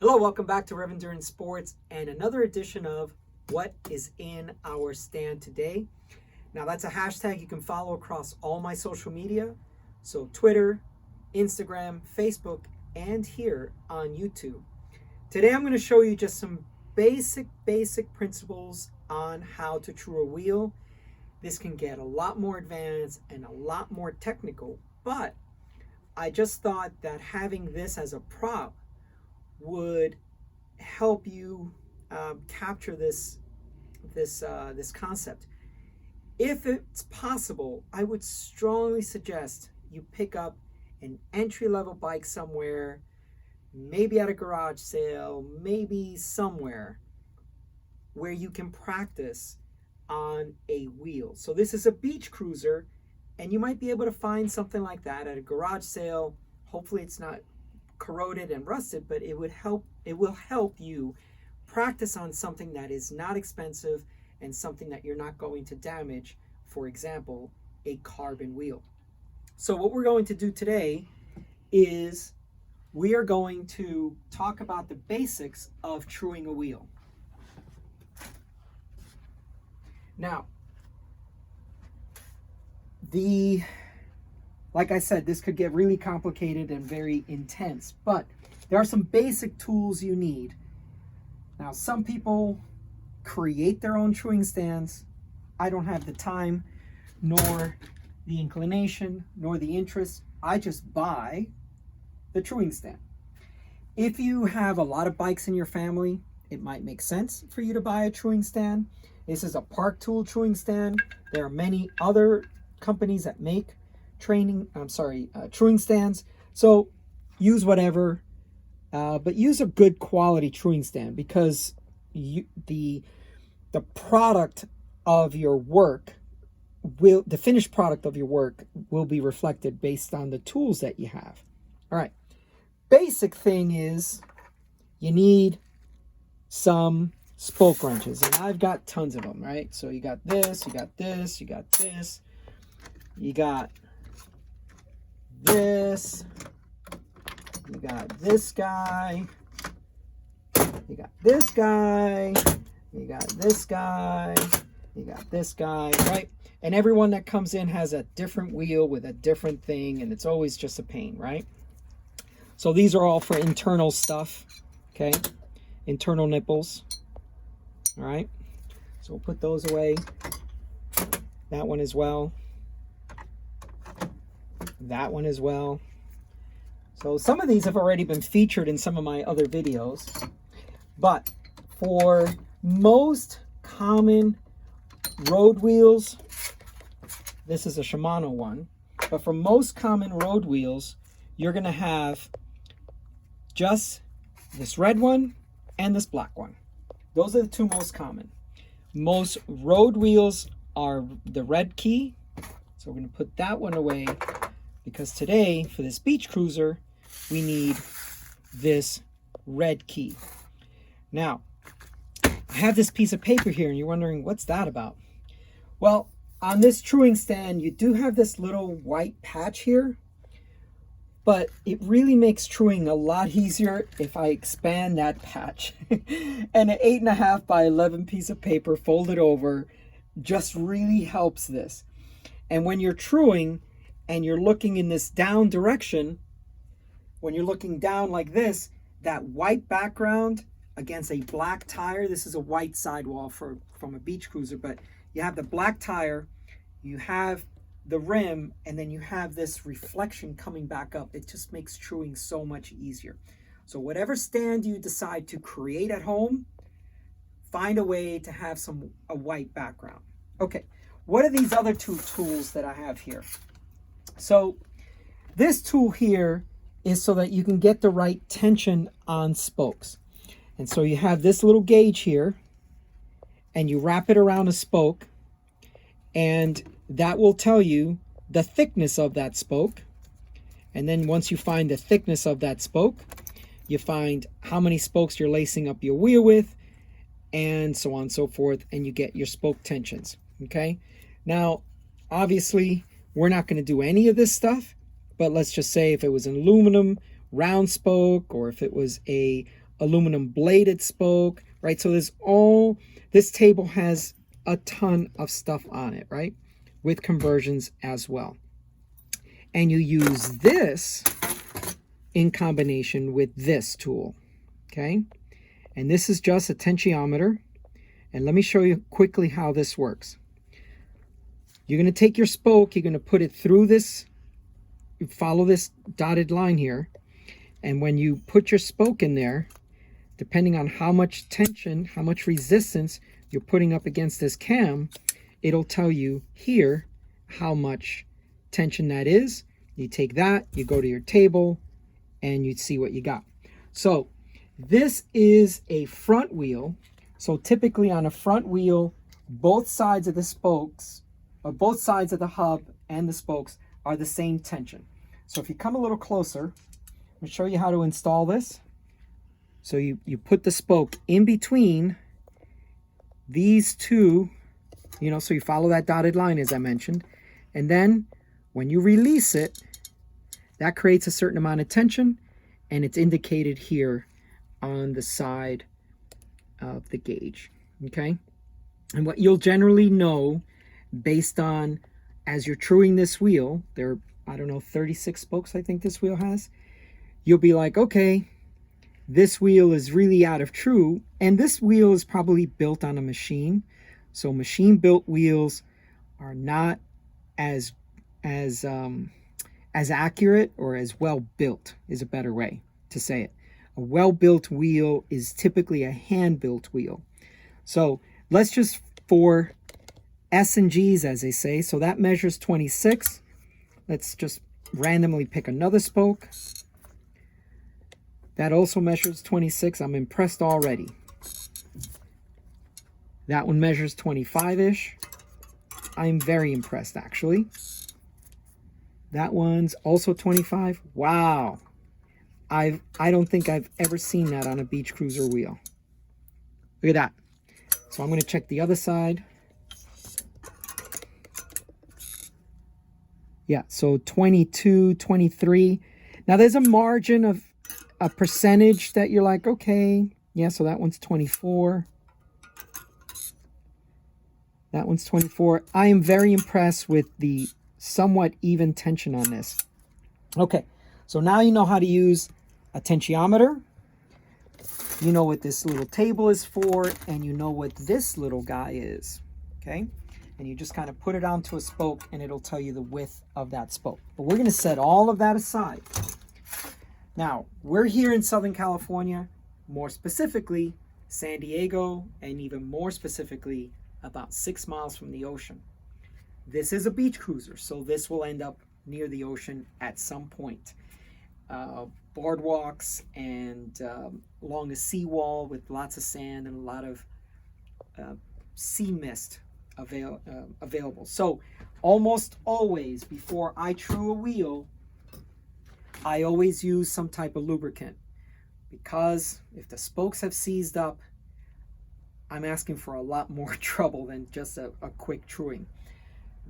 Hello, welcome back to Rev Endurance Sports and another edition of What is in Our Stand Today. Now, that's a hashtag you can follow across all my social media. So Twitter, Instagram, Facebook, and here on YouTube. Today, I'm going to show you just some basic principles on how to true a wheel. This can get a lot more advanced and a lot more technical, but I just thought that having this as a prop would help you capture this concept. If it's possible, I would strongly suggest you pick up an entry-level bike somewhere, maybe at a garage sale, maybe somewhere where you can practice on a wheel. So this is a beach cruiser, and you might be able to find something like that at a garage sale. Hopefully it's not corroded and rusted, but it will help you practice on something that is not expensive and something that you're not going to damage, for example, a carbon wheel. So what we're going to do today is we are going to talk about the basics of truing a wheel. Now, like I said, this could get really complicated and very intense, but there are some basic tools you need. Now, some people create their own truing stands. I don't have the time, nor the inclination, nor the interest. I just buy the truing stand. If you have a lot of bikes in your family, it might make sense for you to buy a truing stand. This is a Park Tool truing stand. There are many other companies that make truing stands. So use whatever, but use a good quality truing stand, because the product of your work the finished product of your work will be reflected based on the tools that you have. All right. Basic thing is you need some spoke wrenches, and I've got tons of them, right? So you got this, you got this, you got this, you got this, you got this guy, you got this guy, you got this guy, you got this guy, right? And everyone that comes in has a different wheel with a different thing, and it's always just a pain, right? So these are all for internal stuff, okay? Internal nipples, all right? So we'll put those away. That one as well. That one as well. So some of these have already been featured in some of my other videos, but for most common road wheels, this is a Shimano one, but for most common road wheels, you're going to have just this red one and this black one. Those are the two most common. Most road wheels are the red key, so we're going to put that one away, because today, for this beach cruiser, we need this red key. Now, I have this piece of paper here, and you're wondering, what's that about? Well, on this truing stand, you do have this little white patch here, but it really makes truing a lot easier if I expand that patch. And an 8.5 by 11 piece of paper folded over just really helps this. And when you're truing and you're looking in this down direction, when you're looking down like this, that white background against a black tire, this is a white sidewall from a beach cruiser, but you have the black tire, you have the rim, and then you have this reflection coming back up. It just makes truing so much easier. So whatever stand you decide to create at home, find a way to have a white background. Okay, what are these other two tools that I have here? So this tool here is so that you can get the right tension on spokes. And so you have this little gauge here, and you wrap it around a spoke, and that will tell you the thickness of that spoke. And then once you find the thickness of that spoke, you find how many spokes you're lacing up your wheel with, and so on and so forth, and you get your spoke tensions, okay? Now, obviously, we're not going to do any of this stuff, but let's just say if it was an aluminum round spoke, or if it was a aluminum bladed spoke, right? So this table has a ton of stuff on it, right? With conversions as well. And you use this in combination with this tool, okay? And this is just a tensiometer. And let me show you quickly how this works. You're going to take your spoke, you're going to put it through this, follow this dotted line here. And when you put your spoke in there, depending on how much tension, how much resistance you're putting up against this cam, it'll tell you here how much tension that is. You take that, you go to your table, and you see what you got. So this is a front wheel. So typically on a front wheel, both sides of the spokes, or both sides of the hub and the spokes are the same tension. So if you come a little closer, I'm going to show you how to install this. So you put the spoke in between these two, so you follow that dotted line as I mentioned. And then when you release it, that creates a certain amount of tension, and it's indicated here on the side of the gauge, okay? And what you'll generally know based on, as you're truing this wheel, there are, I don't know, 36 spokes I think this wheel has, you'll be like, okay, this wheel is really out of true, and this wheel is probably built on a machine. So machine built wheels are not as accurate, or as well built is a better way to say it. A well-built wheel is typically a hand-built wheel. So let's just, for S and G's as they say, so that measures 26. Let's just randomly pick another spoke. That also measures 26. I'm impressed already. That one measures 25-ish. I'm very impressed actually. That one's also 25. Wow. I don't think I've ever seen that on a beach cruiser wheel. Look at that. So I'm going to check the other side. Yeah, so 22, 23. Now there's a margin of a percentage that you're like, okay, yeah, so that one's 24. That one's 24. I am very impressed with the somewhat even tension on this. Okay, so now you know how to use a tensiometer. You know what this little table is for, and you know what this little guy is, okay? And you just kind of put it onto a spoke, and it'll tell you the width of that spoke. But we're going to set all of that aside. Now, we're here in Southern California, more specifically San Diego, and even more specifically about 6 miles from the ocean. This is a beach cruiser, so this will end up near the ocean at some point. Boardwalks and along a seawall with lots of sand and a lot of sea mist available. So almost always before I true a wheel, I always use some type of lubricant, because if the spokes have seized up, I'm asking for a lot more trouble than just a quick truing.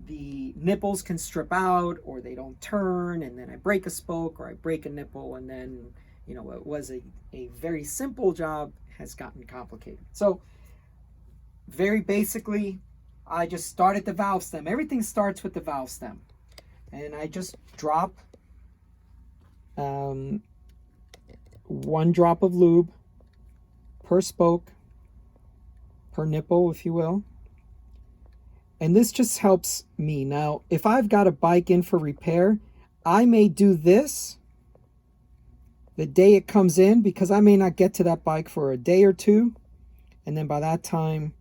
The nipples can strip out, or they don't turn, and then I break a spoke or I break a nipple, and then, it was a very simple job has gotten complicated. So very basically, I just start at the valve stem. Everything starts with the valve stem. And I just drop 1 drop of lube per spoke, per nipple, if you will. And this just helps me. Now, if I've got a bike in for repair, I may do this the day it comes in, because I may not get to that bike for a day or two. And then by that time,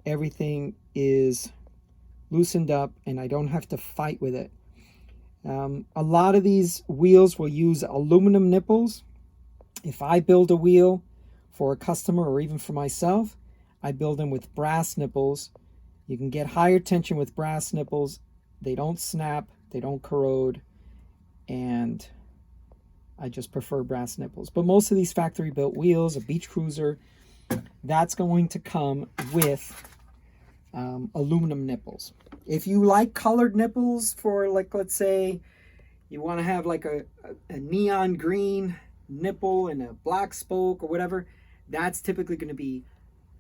everything is loosened up and I don't have to fight with it. A lot of these wheels will use aluminum nipples. If I build a wheel for a customer or even for myself, I build them with brass nipples. You can get higher tension with brass nipples. They don't snap, they don't corrode, and I just prefer brass nipples. But most of these factory built wheels, a beach cruiser, that's going to come with aluminum nipples. If you like colored nipples for, like, let's say you want to have like a neon green nipple and a black spoke or whatever, that's typically going to be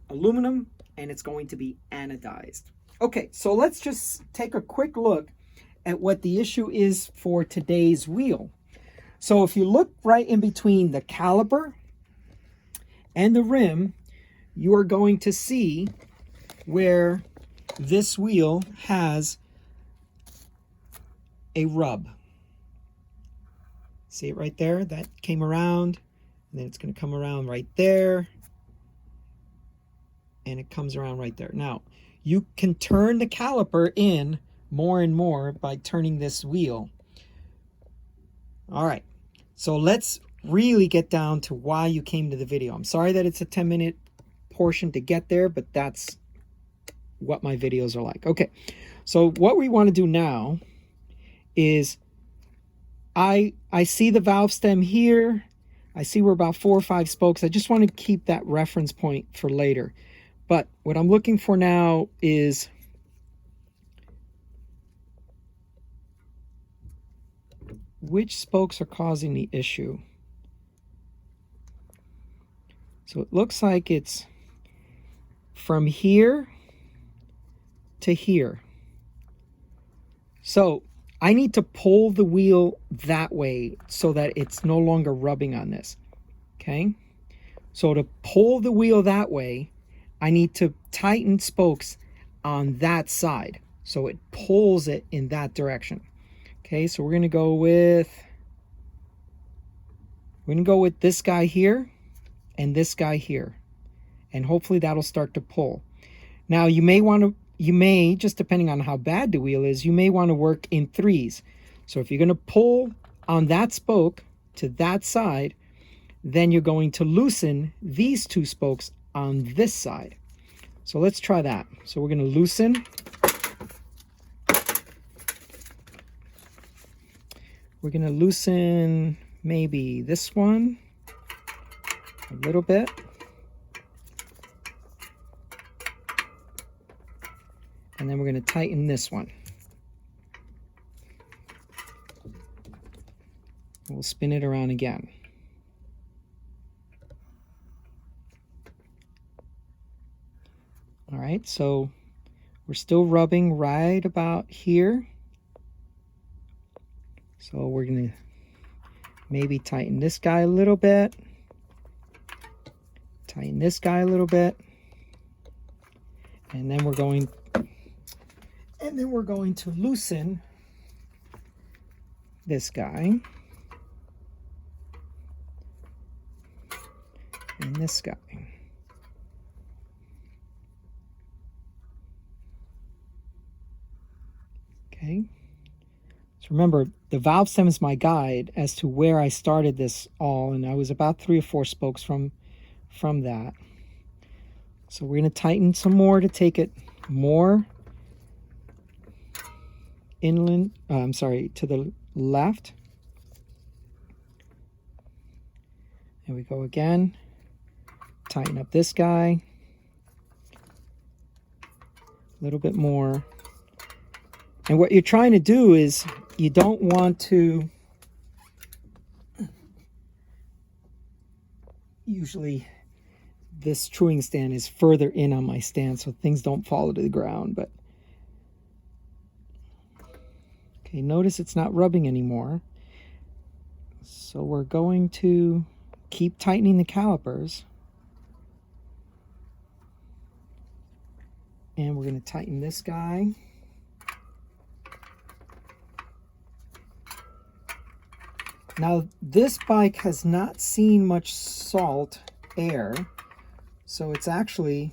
aluminum, and it's going to be anodized. Okay, so let's just take a quick look at what the issue is for today's wheel. So if you look right in between the caliper and the rim, you are going to see where this wheel has a rub. See it right there? That came around, and then it's going to come around right there, and it comes around right there. Now, you can turn the caliper in more and more by turning this wheel. All right, so let's really get down to why you came to the video. I'm sorry that it's a 10-minute portion to get there, but that's what my videos are like. Okay, so what we want to do now is I see the valve stem here. I see we're about 4 or 5 spokes. I just want to keep that reference point for later. But what I'm looking for now is which spokes are causing the issue. So it looks like it's from here to here. So I need to pull the wheel that way so that it's no longer rubbing on this. Okay? So to pull the wheel that way, I need to tighten spokes on that side so it pulls it in that direction. Okay, so we're going to go with this guy here and this guy here, and hopefully that'll start to pull. Now you may, just depending on how bad the wheel is, you may want to work in 3s. So if you're going to pull on that spoke to that side, then you're going to loosen these 2 spokes on this side. So let's try that. So we're going to loosen. We're going to loosen maybe this one a little bit. And then we're going to tighten this one. We'll spin it around again. All right, so we're still rubbing right about here. So we're going to maybe tighten this guy a little bit. Tighten this guy a little bit. And then we're going to loosen this guy and this guy. Okay. So remember, the valve stem is my guide as to where I started this all, and I was about 3 or 4 spokes from that. So we're going to tighten some more to take it more inland, to the left. There we go again. Tighten up this guy. A little bit more. And what you're trying to do is you don't want to, usually this truing stand is further in on my stand so things don't fall to the ground, but okay, notice it's not rubbing anymore. So we're going to keep tightening the calipers. And we're going to tighten this guy. Now, this bike has not seen much salt air, so it's actually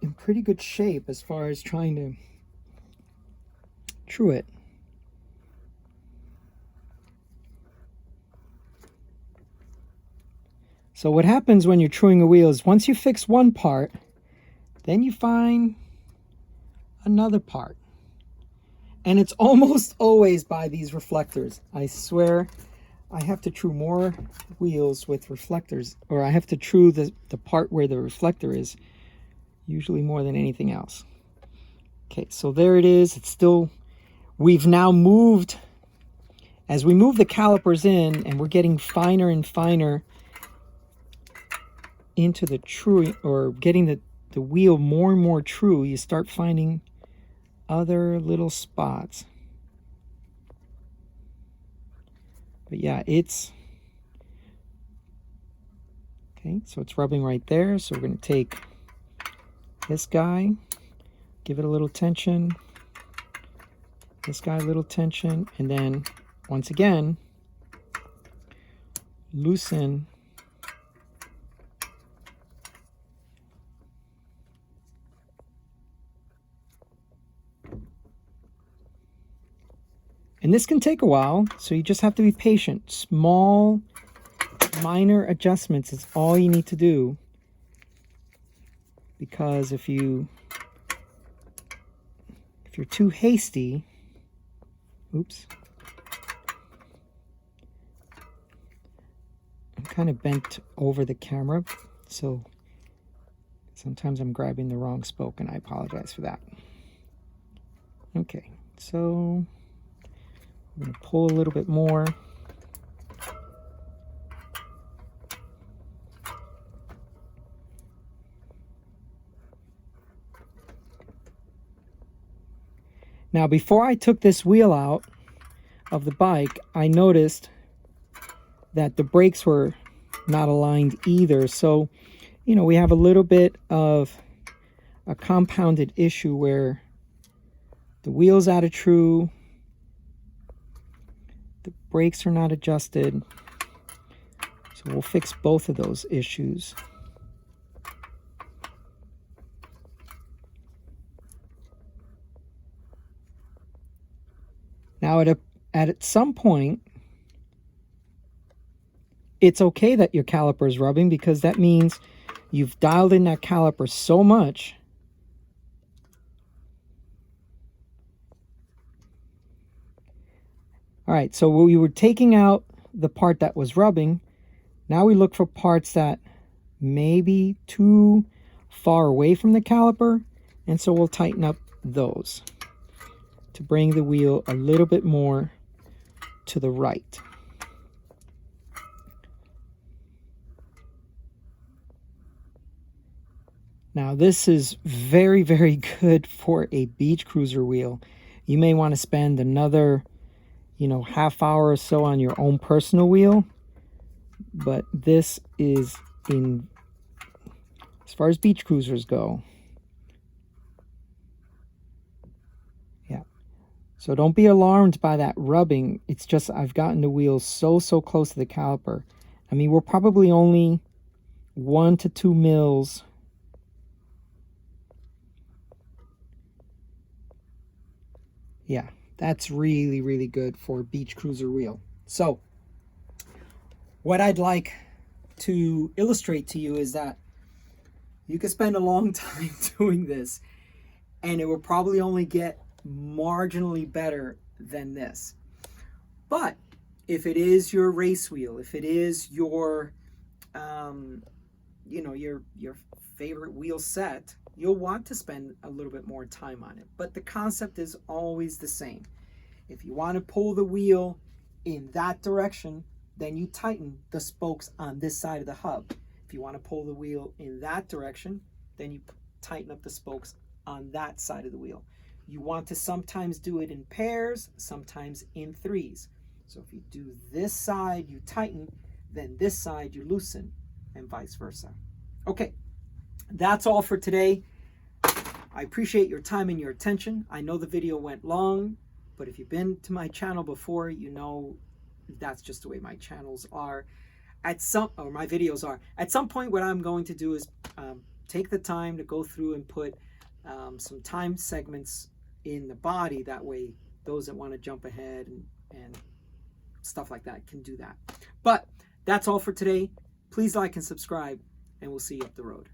in pretty good shape as far as trying to true it. So what happens when you're truing a wheel is once you fix one part, then you find another part. And it's almost always by these reflectors. I swear I have to true more wheels with reflectors, or I have to true the part where the reflector is, usually more than anything else. Okay, so there it is. It's still, we've now moved as we move the calipers in and we're getting finer and finer into the true, or getting the wheel more and more true, you start finding other little spots. But yeah, it's okay. So it's rubbing right there. So we're going to take this guy, give it a little tension, this guy a little tension, and then once again loosen and this can take a while, so you just have to be patient. Small minor adjustments is all you need to do, because if you're too hasty, oops, I'm kind of bent over the camera, so sometimes I'm grabbing the wrong spoke, and I apologize for that. Okay, so I'm going to pull a little bit more. Now, before I took this wheel out of the bike, I noticed that the brakes were not aligned either. So, you know, we have a little bit of a compounded issue where the wheel's out of true, the brakes are not adjusted. So we'll fix both of those issues. Now, at some point, it's okay that your caliper is rubbing, because that means you've dialed in that caliper so much All right, so we were taking out the part that was rubbing. Now we look for parts that may be too far away from the caliper, and so we'll tighten up those to bring the wheel a little bit more to the right. Now this is very, very good for a beach cruiser wheel. You may want to spend another, half hour or so on your own personal wheel, but this is, as far as beach cruisers go. Yeah. So don't be alarmed by that rubbing. It's just I've gotten the wheel so close to the caliper. I mean, we're probably only 1 to 2 mils Yeah, that's really, really good for a beach cruiser wheel. So what I'd like to illustrate to you is that you could spend a long time doing this and it will probably only get marginally better than this. But if it is your race wheel, if it is your your favorite wheel set, you'll want to spend a little bit more time on it. But the concept is always the same. If you want to pull the wheel in that direction, then you tighten the spokes on this side of the hub. If you want to pull the wheel in that direction, then you tighten up the spokes on that side of the wheel. You want to sometimes do it in pairs, sometimes in threes. So if you do this side, you tighten, then this side you loosen, and vice versa. Okay, that's all for today. I appreciate your time and your attention. I know the video went long, but if you've been to my channel before, you know that's just the way my channels are. My videos are. At some point, what I'm going to do is take the time to go through and put some time segments in the body. That way, those that want to jump ahead and stuff like that can do that. But that's all for today. Please like and subscribe, and we'll see you up the road.